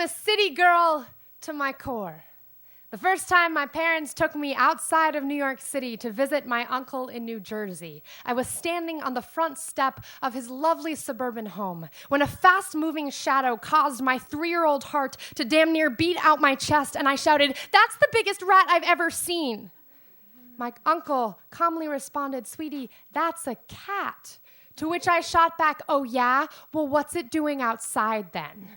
am a city girl to my core. The first time my parents took me outside of New York City to visit my uncle in New Jersey, I was standing on the front step of his lovely suburban home when a fast-moving shadow caused my 3-year-old heart to damn near beat out my chest, and I shouted, "That's the biggest rat I've ever seen." My uncle calmly responded, "Sweetie, that's a cat." To which I shot back, "Oh yeah? Well, what's it doing outside then?"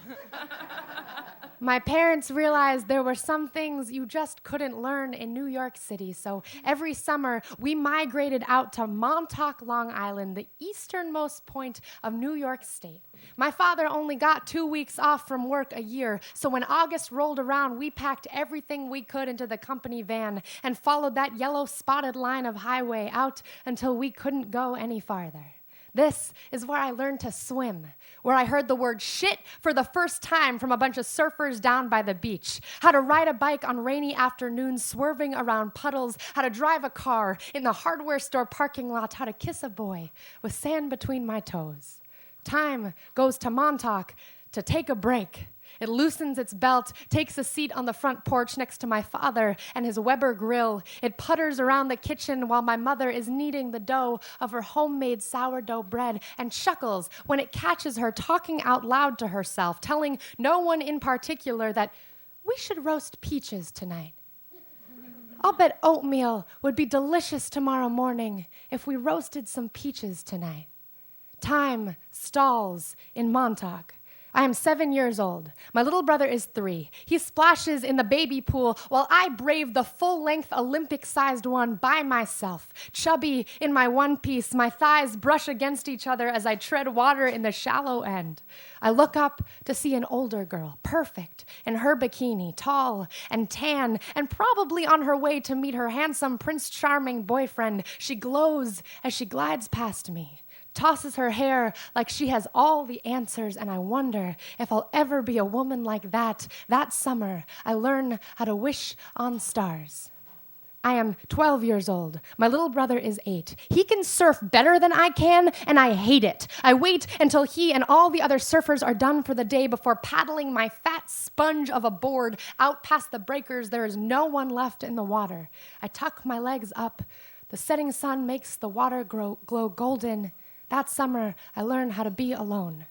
My parents realized there were some things you just couldn't learn in New York City, so every summer we migrated out to Montauk, Long Island, the easternmost point of New York State. My father only got 2 weeks off from work a year, so when August rolled around, we packed everything we could into the company van and followed that yellow spotted line of highway out until we couldn't go any farther. This is where I learned to swim, where I heard the word shit for the first time from a bunch of surfers down by the beach, how to ride a bike on rainy afternoons swerving around puddles, how to drive a car in the hardware store parking lot, how to kiss a boy with sand between my toes. Time goes to Montauk to take a break. It loosens its belt, takes a seat on the front porch next to my father and his Weber grill. It putters around the kitchen while my mother is kneading the dough of her homemade sourdough bread and chuckles when it catches her talking out loud to herself, telling no one in particular that we should roast peaches tonight. I'll bet oatmeal would be delicious tomorrow morning if we roasted some peaches tonight. Time stalls in Montauk. I am 7 years old. My little brother is 3. He splashes in the baby pool while I brave the full-length Olympic-sized one by myself. Chubby in my one piece, my thighs brush against each other as I tread water in the shallow end. I look up to see an older girl, perfect, in her bikini, tall and tan, and probably on her way to meet her handsome Prince Charming boyfriend. She glows as she glides past me, tosses her hair like she has all the answers, and I wonder if I'll ever be a woman like that. That summer, I learn how to wish on stars. I am 12 years old. My little brother is 8. He can surf better than I can, and I hate it. I wait until he and all the other surfers are done for the day before paddling my fat sponge of a board out past the breakers. There is no one left in the water. I tuck my legs up. The setting sun makes the water glow golden. That summer, I learned how to be alone.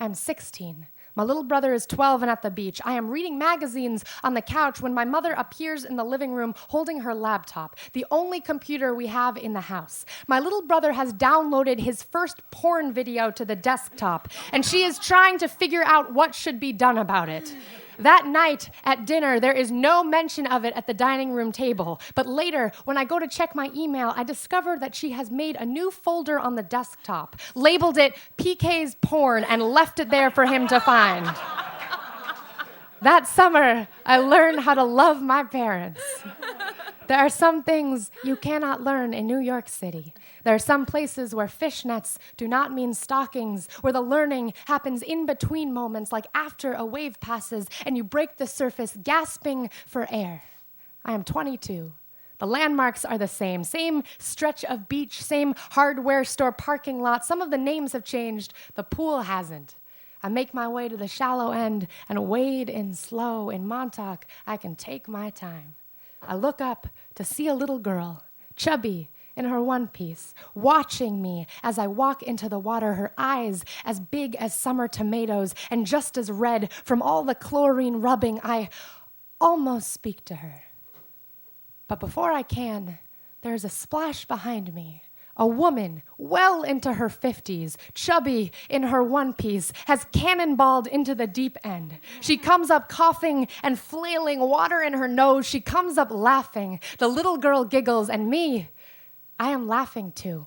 I'm 16. My little brother is 12 and at the beach. I am reading magazines on the couch when my mother appears in the living room holding her laptop, the only computer we have in the house. My little brother has downloaded his first porn video to the desktop, and she is trying to figure out what should be done about it. That night at dinner, there is no mention of it at the dining room table. But later, when I go to check my email, I discover that she has made a new folder on the desktop, labeled it PK's Porn, and left it there for him to find. That summer, I learned how to love my parents. There are some things you cannot learn in New York City. There are some places where fishnets do not mean stockings, where the learning happens in between moments, like after a wave passes and you break the surface, gasping for air. I am 22. The landmarks are the same stretch of beach, same hardware store parking lot. Some of the names have changed. The pool hasn't. I make my way to the shallow end and wade in slow. In Montauk, I can take my time. I look up to see a little girl, chubby in her one piece, watching me as I walk into the water, her eyes as big as summer tomatoes and just as red from all the chlorine rubbing. I almost speak to her. But before I can, there's a splash behind me. A woman, well into her 50s, chubby in her one piece, has cannonballed into the deep end. She comes up coughing and flailing, water in her nose. She comes up laughing. The little girl giggles, and me, I am laughing too.